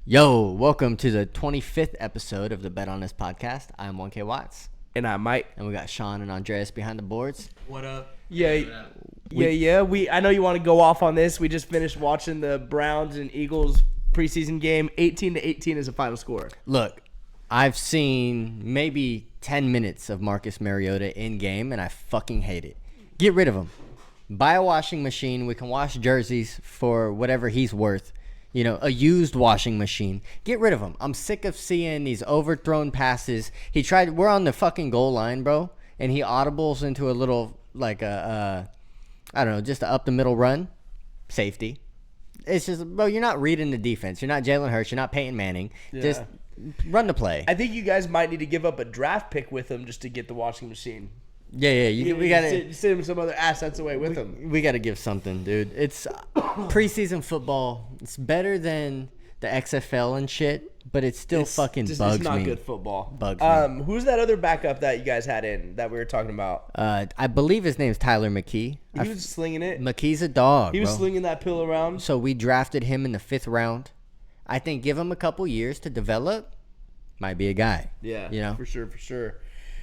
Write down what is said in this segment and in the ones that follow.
Yo, welcome to the 25th episode of the Bet On This podcast. I'm 1K Watts. And I'm Mike. And we got Sean and Andreas behind the boards. What up? Yeah. I know you want to go off on this. We just finished watching the Browns and Eagles preseason game. 18-18 is the final score. Look, I've seen maybe 10 minutes of Marcus Mariota in game, and I fucking hate it. Get rid of him. Buy a washing machine. We can wash jerseys for whatever he's worth. You know, a used washing machine. Get rid of him. I'm sick of seeing these overthrown passes. We're on the fucking goal line, bro, and he audibles into a little, like I don't know, just a up the middle run. Safety. It's just, bro, you're not reading the defense. You're not Jalen Hurts. You're not Peyton Manning. Yeah. Just run the play. I think you guys might need to give up a draft pick with him just to get the washing machine. Yeah. We got to send him some other assets away with him. We got to give something, dude. It's preseason football. It's better than the XFL and shit, but it still fucking bugs me. It's not good football. Bugs me. Who's that other backup that you guys had in that we were talking about? I believe his name's Tyler McKee. He was slinging it. McKee's a dog. He was bro. slinging that pill around. So we drafted him in the 5th round. I think give him a couple years to develop. Might be a guy. Yeah, you know, for sure.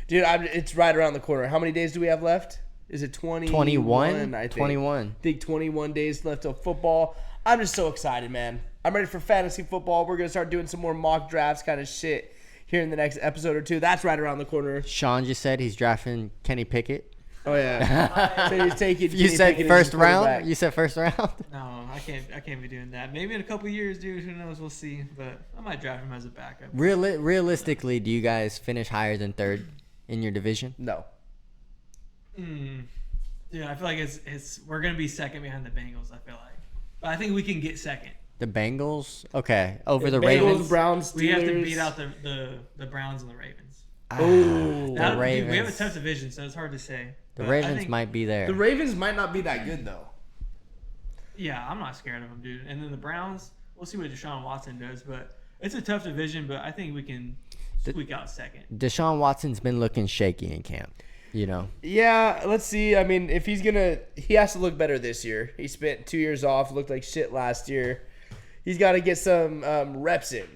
Dude, it's right around the corner. How many days do we have left? Is it 21? I think. 21. I think 21 days left of football. I'm just so excited, man. I'm ready for fantasy football. We're going to start doing some more mock drafts kind of shit here in the next episode or two. That's right around the corner. Sean just said he's drafting Kenny Pickett. Oh, yeah. So he's taking You said first round? You said first round? No, I can't be doing that. Maybe in a couple years, dude. Who knows? We'll see. But I might draft him as a backup. Realistically, do you guys finish higher than 3rd in your division? No. Yeah, I feel like it's we're gonna be second behind the Bengals. I feel like, but I think we can get second. The Bengals, okay, over the Bengals, Ravens. Browns, Steelers. We have to beat out the Browns and the Ravens. The Ravens. We have a tough division, so it's hard to say. The Ravens might be there. The Ravens might not be that good though. Yeah, I'm not scared of them, dude. And then the Browns, we'll see what Deshaun Watson does, but it's a tough division. But I think we can squeak out second. Deshaun Watson's been looking shaky in camp. You know. Yeah, let's see. I mean, if he has to look better this year. He spent 2 years off, looked like shit last year. He's got to get some reps in.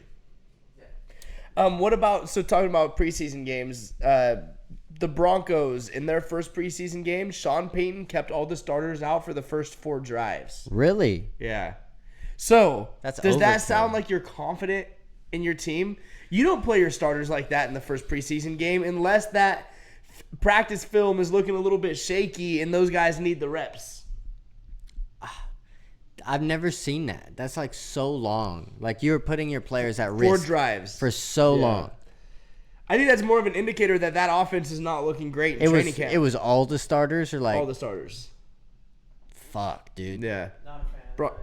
What about, talking about preseason games, the Broncos, in their first preseason game, Sean Payton kept all the starters out for the first 4 drives. Really? Yeah. So, does that overkill. sound like you're confident in your team? You don't play your starters like that in the first preseason game unless that practice film is looking a little bit shaky and those guys need the reps. I've never seen that. That's like so long. Like you're putting your players at 4 risk drives for so long. I think that's more of an indicator that offense is not looking great in training camp. It was all the starters or like all the starters. Fuck, dude. Yeah. Not a fan. Bro,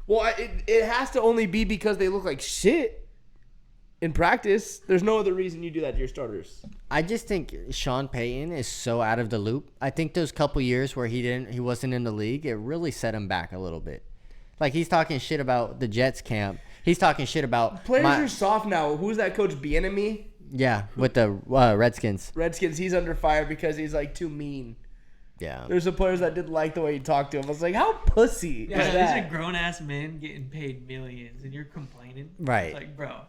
well, it has to only be because they look like shit in practice. There's no other reason you do that to your starters. I just think Sean Payton is so out of the loop. I think those couple years where he wasn't in the league, it really set him back a little bit. Like he's talking shit about the Jets camp. He's talking shit about players are soft now. Who's that coach? Bieniemy? Yeah, with the Redskins. Redskins. He's under fire because he's like too mean. Yeah. There's some players that didn't like the way he talked to him. I was like, how pussy is that? These are grown ass men getting paid millions, and you're complaining. Right. It's like, bro.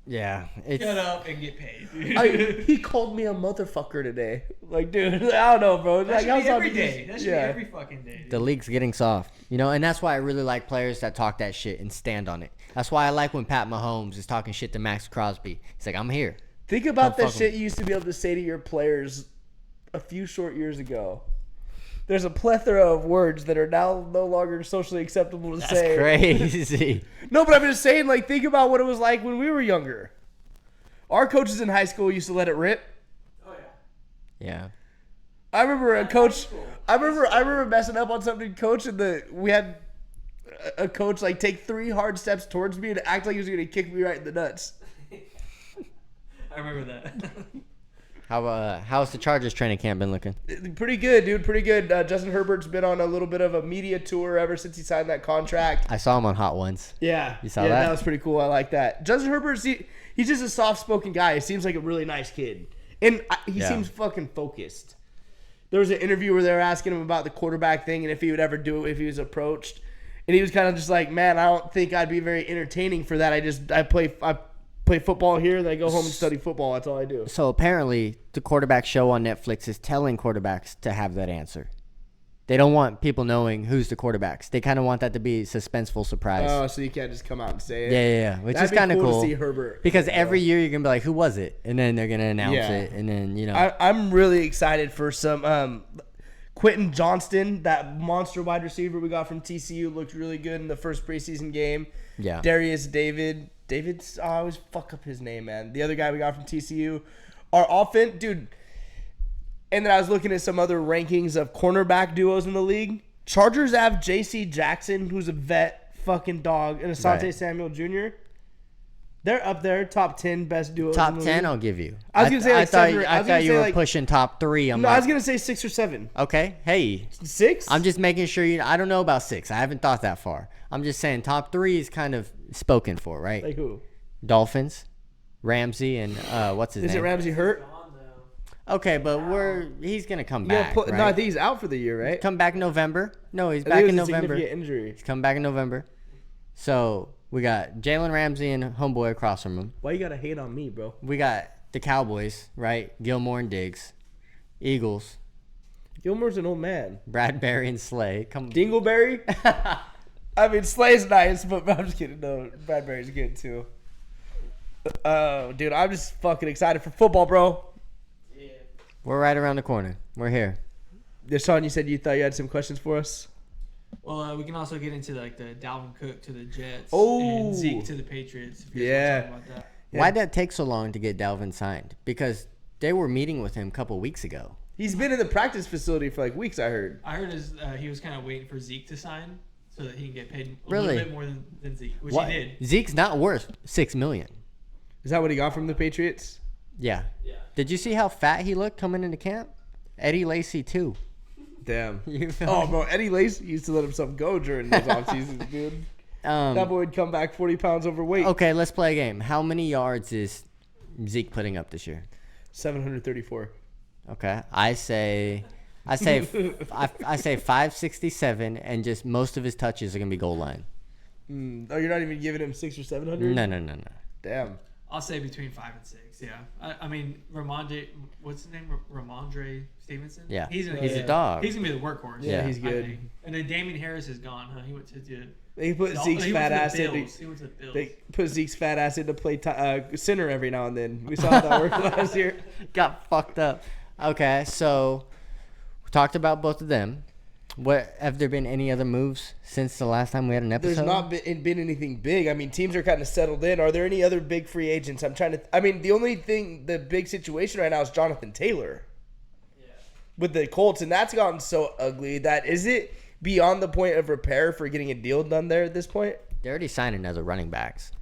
Yeah. Shut up and get paid, dude. He called me a motherfucker today. Like, dude, I don't know, bro. That should be every day. That should be every fucking day. Dude. The league's getting soft, you know, and that's why I really like players that talk that shit and stand on it. That's why I like when Pat Mahomes is talking shit to Max Crosby. He's like, I'm here. Think about that shit you used to be able to say to your players a few short years ago. There's a plethora of words that are now no longer socially acceptable to say. That's crazy. No, but I'm just saying, like, think about what it was like when we were younger. Our coaches in high school used to let it rip. Oh yeah. Yeah. I remember a coach. I remember messing up on something, coach, and we had a coach like take 3 hard steps towards me and act like he was gonna kick me right in the nuts. I remember that. How's the Chargers training camp been looking? Pretty good, dude. Pretty good. Justin Herbert's been on a little bit of a media tour ever since he signed that contract. I saw him on Hot Ones. Yeah. You saw that? That was pretty cool. I like that. Justin Herbert, he's just a soft-spoken guy. He seems like a really nice kid. And he seems fucking focused. There was an interview where they were asking him about the quarterback thing and if he would ever do it if he was approached. And he was kind of just like, man, I don't think I'd be very entertaining for that. I play football here, then I go home and study football. That's all I do. So apparently, the quarterback show on Netflix is telling quarterbacks to have that answer. They don't want people knowing who's the quarterbacks. They kind of want that to be a suspenseful surprise. Oh, so you can't just come out and say it. Yeah. Which That'd is be kind of cool. to see Herbert. Because every year you're gonna be like, "Who was it?" And then they're gonna announce it, and then I'm really excited for some Quentin Johnston, that monster wide receiver we got from TCU, looked really good in the first preseason game. Yeah. Darius David's I always fuck up his name, man. The other guy we got from TCU. Our offense, dude. And then I was looking at some other rankings of cornerback duos in the league. Chargers have J.C. Jackson, who's a vet fucking dog, and Asante Samuel Jr. They're up there, top 10 best duos. top in the 10. league. I'll give you. I was gonna say like seven. I thought you were pushing top 3. No, I was gonna say 6 or 7. Okay, hey, 6. I'm just making sure you. I don't know about 6. I haven't thought that far. I'm just saying top 3 is kind of spoken for, right? Like who? Dolphins, Ramsey, and what's his name? Is it Ramsey hurt? Okay, but he's gonna come back. No, I right? think he's out for the year, right? Come back in November. No, he's I back think in it was a November. significant injury. He's coming back in November. So we got Jalen Ramsey and homeboy across from him. Why you gotta hate on me, bro? We got the Cowboys, right? Gilmore and Diggs. Eagles, Gilmore's an old man. Bradbury and Slay. Dingleberry? I mean, Slay's nice, but I'm just kidding. No, Bradbury's good too. Oh, dude, I'm just fucking excited for football, bro. We're right around the corner. We're here. Deshaun, you said you thought you had some questions for us? Well, we can also get into like the Dalvin Cook to the Jets Oh. and Zeke to the Patriots. If you guys Yeah. want to talk about that. Yeah. Why'd that take so long to get Dalvin signed? Because they were meeting with him a couple weeks ago. He's been in the practice facility for like weeks, I heard. I heard he was kind of waiting for Zeke to sign so that he can get paid a Really? little bit more than Zeke, which What? he did. Zeke's not worth $6 million. Is that what he got from the Patriots? Yeah. Yeah. Did you see how fat he looked coming into camp? Eddie Lacy too. Damn. You feel Oh, me? bro, Eddie Lacy used to let himself go during those off seasons, dude. That boy would come back 40 pounds overweight. Okay, let's play a game. How many yards is Zeke putting up this year? 734. Okay, I say 567, and just most of his touches are gonna be goal line. Oh, you're not even giving him 600 or 700? No. Damn. I'll say between 5 and 6. Yeah. I mean, what's his name? Ramondre Stevenson. Yeah. He's a dog. He's gonna be the workhorse. Yeah, he's I good. think. And then Damian Harris is gone, huh? He went to They put Zeke's he fat went ass to the in. Bills. He went to the Bills. They put Zeke's fat ass in to play center every now and then. We saw how that worked last year. Got fucked up. Okay, so we talked about both of them. What have there been any other moves since the last time we had an episode? There's not been anything big. I mean, teams are kind of settled in. Are there any other big free agents? The only thing, the big situation right now is Jonathan Taylor. Yeah. With the Colts, and that's gotten so ugly that is it beyond the point of repair for getting a deal done there at this point? They already signed another running backs.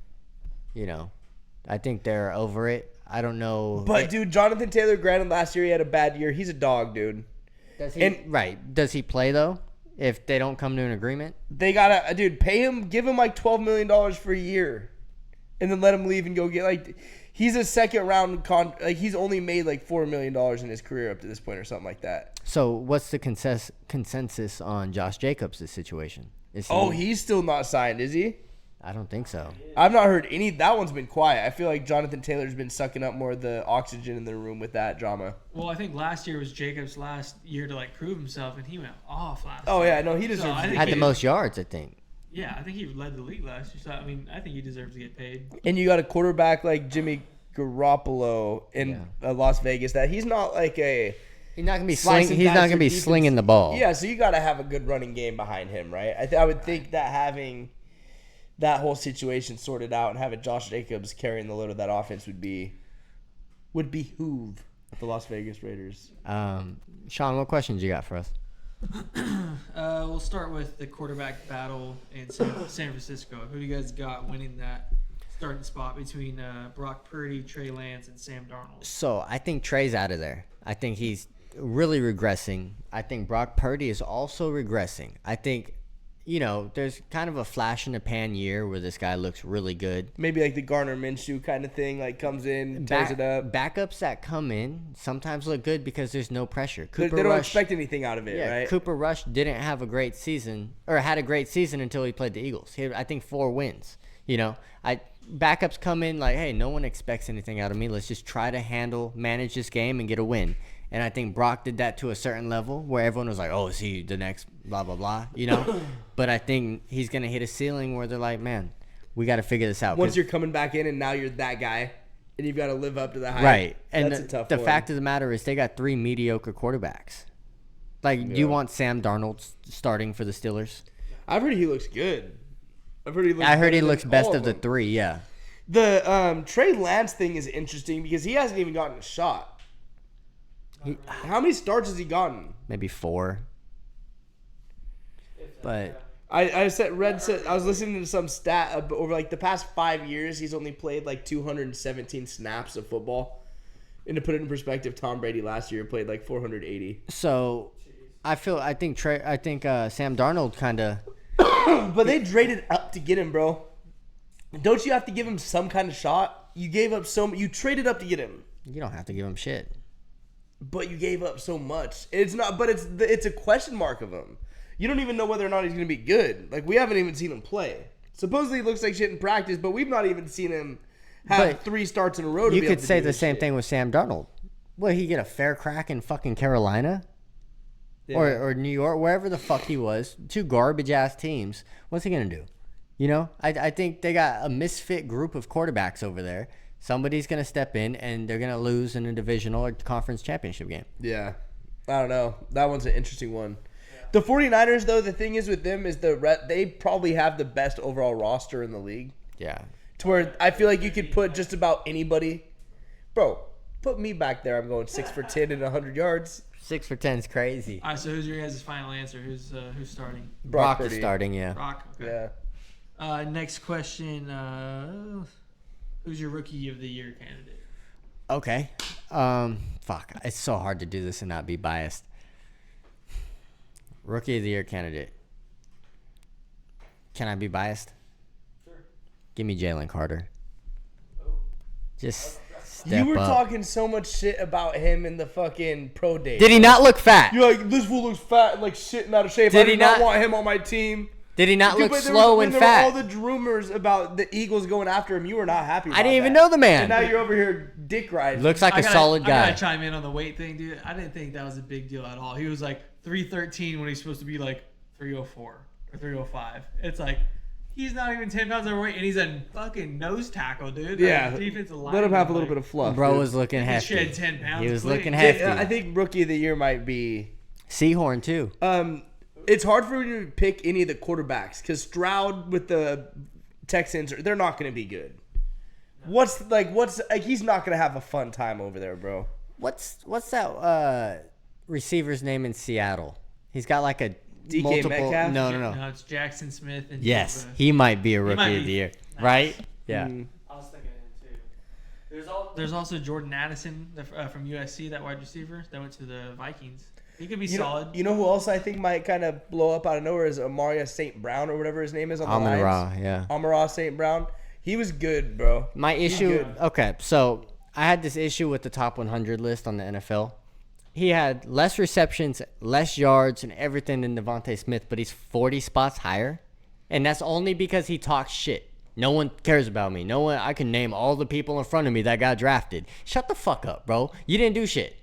I think they're over it. I don't know. But dude, Jonathan Taylor, granted, last year he had a bad year. He's a dog, dude. Does he? Right. Does he play though? If they don't come to an agreement, They gotta, dude, pay him, give him like $12 million for a year, and then let him leave and go get like. He's a second round he's only made like $4 million in his career up to this point or something like that. so what's the consensus on Josh Jacobs' situation? Is he, He's still not signed, is he? I don't think so. I've not heard any. That one's been quiet. I feel like Jonathan Taylor's been sucking up more of the oxygen in the room with that drama. Well, I think last year was Jacobs' last year to like prove himself, and he went off last. Oh year. yeah, no, he deserves. I it. think Had the most yards, I think. Yeah, I think he led the league last year. So I mean, I think he deserves to get paid. And you got a quarterback like Jimmy Garoppolo in Las Vegas. That he's not like a. He's not gonna be Slice slinging. and He's dice not your gonna be defense. slinging the ball. Yeah, so you got to have a good running game behind him, right? I would think that having that whole situation sorted out and having Josh Jacobs carrying the load of that offense would behoove the Las Vegas Raiders. Sean, what questions you got for us? We'll start with the quarterback battle in San Francisco. Who do you guys got winning that starting spot between Brock Purdy, Trey Lance, and Sam Darnold? So I think Trey's out of there. I think he's really regressing. I think Brock Purdy is also regressing. I think you know, there's kind of a flash in the pan year where this guy looks really good. Maybe like the Garner Minshew kind of thing, like comes in, tears it up. Backups that come in sometimes look good because there's no pressure. They don't expect anything out of it, right? Cooper Rush didn't have a great season, or had a great season until he played the Eagles. He had, I think, 4 wins. You know, backups come in like, hey, no one expects anything out of me. Let's just try to manage this game and get a win. And I think Brock did that to a certain level where everyone was like, oh, is he the next blah, blah, blah, you know? But I think he's going to hit a ceiling where they're like, man, we got to figure this out. Once you're coming back in and now you're that guy and you've got to live up to the hype. Right. And that's a tough the one. fact of the matter is they got 3 mediocre quarterbacks. Like, do you want Sam Darnold starting for the Steelers? I've heard he looks good. I heard he looks best of the 3, yeah. The Trey Lance thing is interesting because he hasn't even gotten a shot. How many starts has he gotten? Maybe 4. But I was listening to some stat over like the past 5 years, he's only played like 217 snaps of football. And to put it in perspective, Tom Brady last year played like 480. so I think Sam Darnold kind of. But they traded up to get him, bro. Don't you have to give him some kind of shot? You traded up to get him. You don't have to give him shit. But you gave up so much. It's a question mark of him. You don't even know whether or not he's going to be good. Like, we haven't even seen him play. Supposedly he looks like shit in practice, but we've not even seen him have 3 starts in a row. You could say the same thing with Sam Darnold. Will he get a fair crack in fucking Carolina? Yeah. Or New York, wherever the fuck he was. 2 garbage-ass teams. What's he going to do? You know? I think they got a misfit group of quarterbacks over there. Somebody's going to step in, and they're going to lose in a divisional or conference championship game. Yeah. I don't know. That one's an interesting one. Yeah. The 49ers, though, the thing is with them is they probably have the best overall roster in the league. Yeah. To where I feel like you could put just about anybody. Bro, put me back there. I'm going 6 for 10 and 100 yards. 6 for 10 is crazy. All right, so who's your guys' final answer? Who's starting? Brock is starting, yeah. Brock, okay. Yeah. Next question. Who's your Rookie of the Year candidate? Okay. Fuck. It's so hard to do this and not be biased. Rookie of the Year candidate. Can I be biased? Sure. Give me Jalen Carter. Oh. Just step You were up. talking so much shit about him in the fucking pro day. Did he not look fat? You're like, this fool looks fat and like shit and out of shape. Did I he did not not want him on my team. Did he not look but slow and there fat? were all the rumors about the Eagles going after him. You were not happy about I didn't even that. know the man. And now you're over here dick riding. Looks like a solid I guy. gotta chime in on the weight thing, dude. I didn't think that was a big deal at all. He was like 313 when he's supposed to be like 304 or 305. It's like he's not even 10 pounds overweight, and he's a fucking nose tackle, dude. Yeah. Like, defensive line. Let him have a little bit of fluff. Bro dude. was looking He hefty. shed 10 pounds. He was clean. looking hefty. I think Rookie of the Year might be Seahorn too. It's hard for me to pick any of the quarterbacks because Stroud with the Texans, they're not going to be good. What's he's not going to have a fun time over there, bro. What's that receiver's name in Seattle? He's got like a DK multiple. Metcalf? No. No, it's Jackson Smith. And Yes, Juba. he might be a might Rookie of be. the Year, Nice. right? Yeah. I was thinking of him too. There's also Jordan Addison from USC, that wide receiver that went to the Vikings. He could be solid. You know who else I think might kind of blow up out of nowhere is Amariah St. Brown or whatever his name is on the Lions. Amon-Ra, yeah. Amon-Ra St. Brown. He was good, bro. My issue. Okay, so I had this issue with the top 100 list on the NFL. He had less receptions, less yards, and everything than Devontae Smith, but he's 40 spots higher, and that's only because he talks shit. No one cares about me. No one. I can name all the people in front of me that got drafted. Shut the fuck up, bro. You didn't do shit.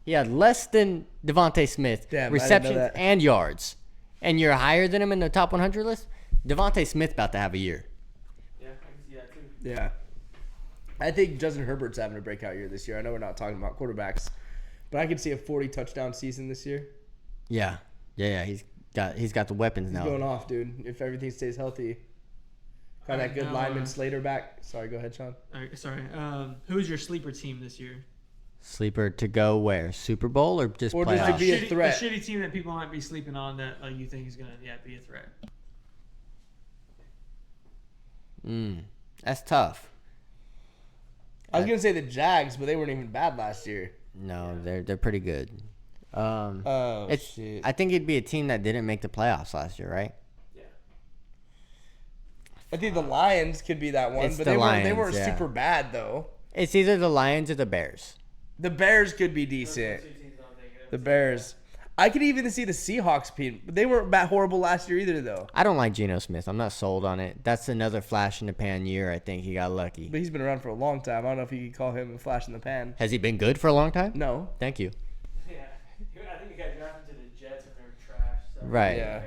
He had less than Devontae Smith, receptions and yards, and you're higher than him in the top 100 list. Devontae Smith about to have a year. Yeah, I can see that too. Yeah. I think Justin Herbert's having a breakout year this year. I know we're not talking about quarterbacks, but I could see a 40 touchdown season this year. Yeah. He's got the weapons now. He's going off, dude. If everything stays healthy. Got that good lineman Slater back. Sorry, go ahead, Sean. All right, sorry. Who's your sleeper team this year? Sleeper to go where? Super Bowl or just Or playoffs? just to be a threat. A shitty team that people might be sleeping on that you think is gonna be a threat. That's tough. I was gonna say the Jags, but they weren't even bad last year. No, they're pretty good. Shit. I think it'd be a team that didn't make the playoffs last year, right? Yeah. I think the Lions could be that one, It's but the they Lions, weren't yeah. super bad though. It's either the Lions or the Bears. The Bears could be decent. The Bears. I could even see the Seahawks being, but they weren't that horrible last year either though. I don't like Geno Smith. I'm not sold on it. That's another flash in the pan year. I think he got lucky. But he's been around for a long time. I don't know if you could call him a flash in the pan. Has he been good for a long time? No. Thank you. Yeah, I think he got drafted to the Jets and they're trash. So Right. Yeah.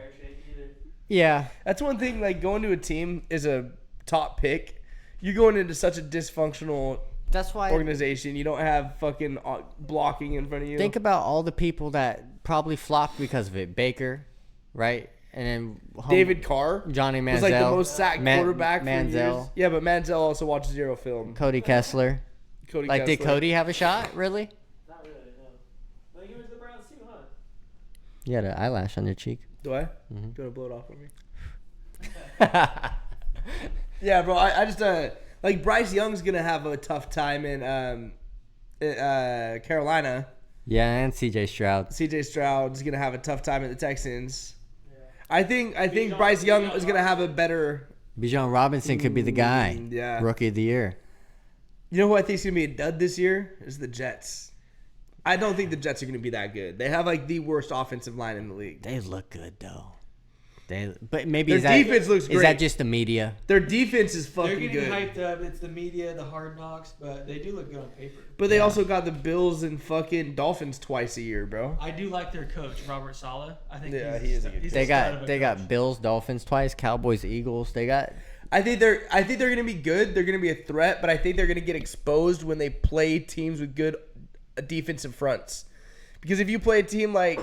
Yeah. That's one thing, like going to a team is a top pick. You're going into such a dysfunctional That's why. organization. You don't have fucking blocking in front of you. Think about all the people that probably flopped because of it. Baker, right? And then David Carr Johnny Manziel. was like the most sacked quarterback for years. Manziel. Yeah, but Manziel also watched zero film. Cody Kessler. Cody Like, did Kessler. Cody have a shot? Really? Not really, no. Well, he went to the Browns too, huh? You had an eyelash on your cheek. Do I? Mm-hmm. Do you want to blow it off for me? Yeah, bro. I just like Bryce Young's gonna have a tough time in Carolina. Yeah, and C.J. Stroud. C.J. Stroud's gonna have a tough time at the Texans. Yeah. I think Bryce Young is gonna have a better. Bijan Robinson could be the guy. Yeah. Rookie of the year. You know who I think is gonna be a dud this year is the Jets. I don't think the Jets are gonna be that good. They have like the worst offensive line in the league. They look good though. But maybe Their defense looks is great. that just the media? Their defense is They're fucking getting good. hyped up. It's the media, the hard knocks, but they do look good on paper. But they also got the Bills and fucking Dolphins twice a year, bro. I do like their coach, Robert Saleh. I think Yeah, he's he is a good he's They stud of a got coach. Bills, Dolphins twice, Cowboys, Eagles. They got I think they're gonna be good. They're gonna be a threat, but I think they're gonna get exposed when they play teams with good defensive fronts. Because if you play a team like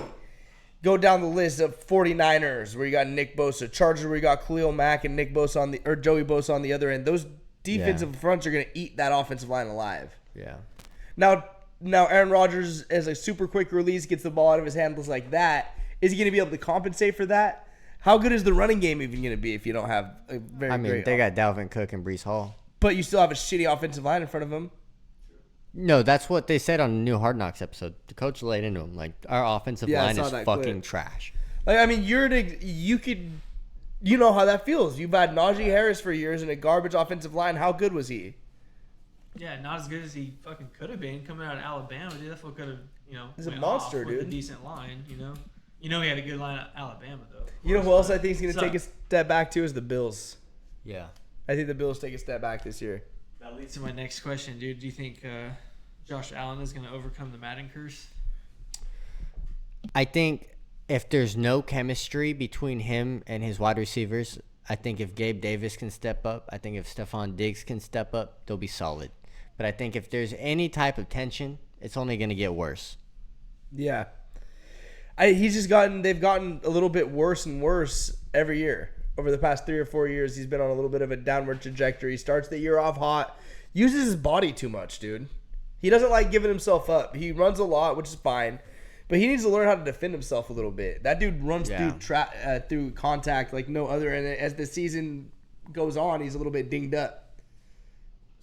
go down the list of 49ers where you got Nick Bosa, Chargers where you got Khalil Mack and Nick Bosa or Joey Bosa on the other end, those defensive fronts are gonna eat that offensive line alive. yeah. Now Aaron Rodgers as a super quick release gets the ball out of his handles like that. Is he gonna be able to compensate for that? How good is the running game even gonna be if you don't have a very I mean, great they got Dalvin Cook and Brees Hall. but you still have a shitty offensive line in front of him? No, that's what they said on the new Hard Knocks episode. The coach laid into him like our offensive Yeah, I line saw is that fucking clip. trash. Like, I mean, you know how that feels. You've had Najee Harris for years in a garbage offensive line. How good was he? Yeah, not as good as he fucking could have been coming out of Alabama. Dude, that fool could have, He's a went monster, off with dude. a decent line. You know he had a good line at Alabama though. You know who else I think is going to So- take a step back too is the Bills. Yeah. I think the Bills take a step back this year. That leads to my next question, dude. Do you think Josh Allen is going to overcome the Madden curse? I think if there's no chemistry between him and his wide receivers, I think if Gabe Davis can step up, I think if Stephon Diggs can step up, they'll be solid. But I think if there's any type of tension, it's only going to get worse. Yeah. They've gotten a little bit worse and worse every year. Over the past 3 or 4 years, he's been on a little bit of a downward trajectory. He starts the year off hot. Uses his body too much, dude. He doesn't like giving himself up. He runs a lot, which is fine. But he needs to learn how to defend himself a little bit. That dude runs through contact like no other. And as the season goes on, he's a little bit dinged up.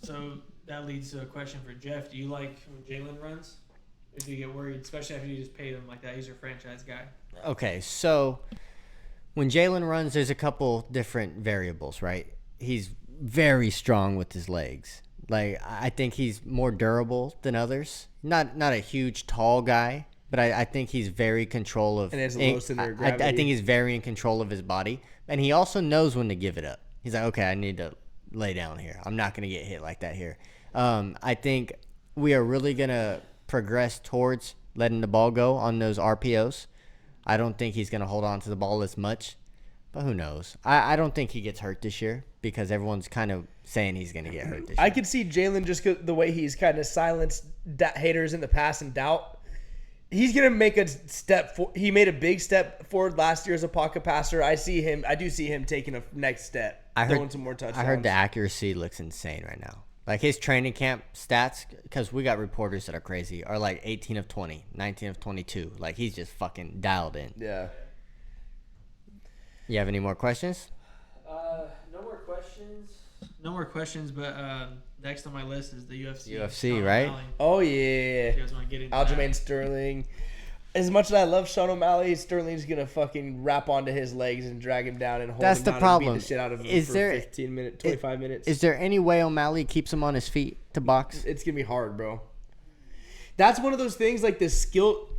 So that leads to a question for Jeff. Do you like when Jalen runs? Or do you get worried, especially after you just paid him like that? He's your franchise guy. Okay, so when Jalen runs, there's a couple different variables, right? He's very strong with his legs. Like, I think he's more durable than others. Not a huge, tall guy, but I think he's very control of. And he has the low center of gravity. I think he's very in control of his body, and he also knows when to give it up. He's like, okay, I need to lay down here. I'm not gonna get hit like that here. I think we are really gonna progress towards letting the ball go on those RPOs. I don't think he's gonna hold on to the ball as much, but who knows? I don't think he gets hurt this year because everyone's kind of saying he's gonna get hurt this year. I could see Jalen just the way he's kind of silenced haters in the past and doubt. He's gonna make a step. He made a big step forward last year as a pocket passer. I do see him taking a next step. Throwing some more touchdowns. I heard the accuracy looks insane right now. Like his training camp stats, because we got reporters that are crazy, are like 18 of 20, 19 of 22. Like he's just fucking dialed in. Yeah. You have any more questions? No more questions. No more questions, but next on my list is the UFC. UFC, Sean right? O'Malley. Oh yeah. You guys want to get into Aljamain that? Sterling. As much as I love Sean O'Malley, Sterling's gonna fucking wrap onto his legs and drag him down and hold That's him the down problem. and beat the shit out of him Is for there- 15 minutes, 25 minutes. Is there any way O'Malley keeps him on his feet to box? It's gonna be hard, bro. That's one of those things, like the skill.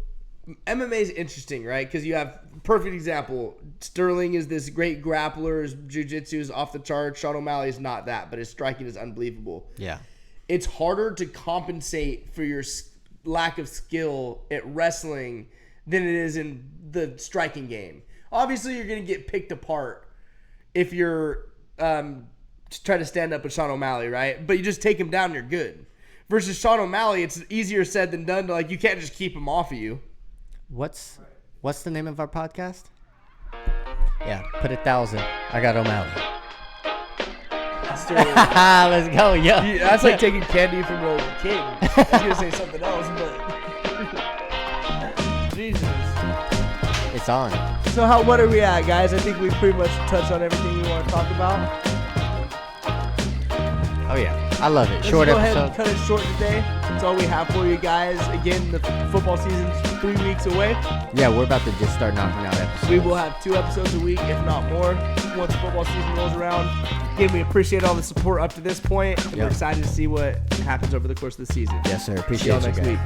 MMA is interesting, right? Because you have perfect example. Sterling is this great grappler. His jiu-jitsu is off the charts. Sean O'Malley is not that, but his striking is unbelievable. Yeah. It's harder to compensate for your lack of skill at wrestling than it is in the striking game. Obviously, you're going to get picked apart if you're trying to stand up with Sean O'Malley, right? But you just take him down, you're good. Versus Sean O'Malley, it's easier said than done. Like, you can't just keep him off of you. What's the name of our podcast? Yeah, put 1,000. I got O'Malley. Let's go, yo. Yeah, that's like taking candy from a kid. I was gonna say something else, but Jesus. It's on. So what are we at, guys? I think we pretty much touched on everything we want to talk about. Oh yeah, I love it. Let's Short go ahead and episode. cut it short today. That's all we have for you guys. Again, the football season's 3 weeks away. Yeah, we're about to just start knocking out episodes. We will have 2 episodes a week, if not more, once football season rolls around. Again, we appreciate all the support up to this point. And we're Yep. excited to see what happens over the course of the season. Yes, sir. See Appreciate y'all you next guys. week.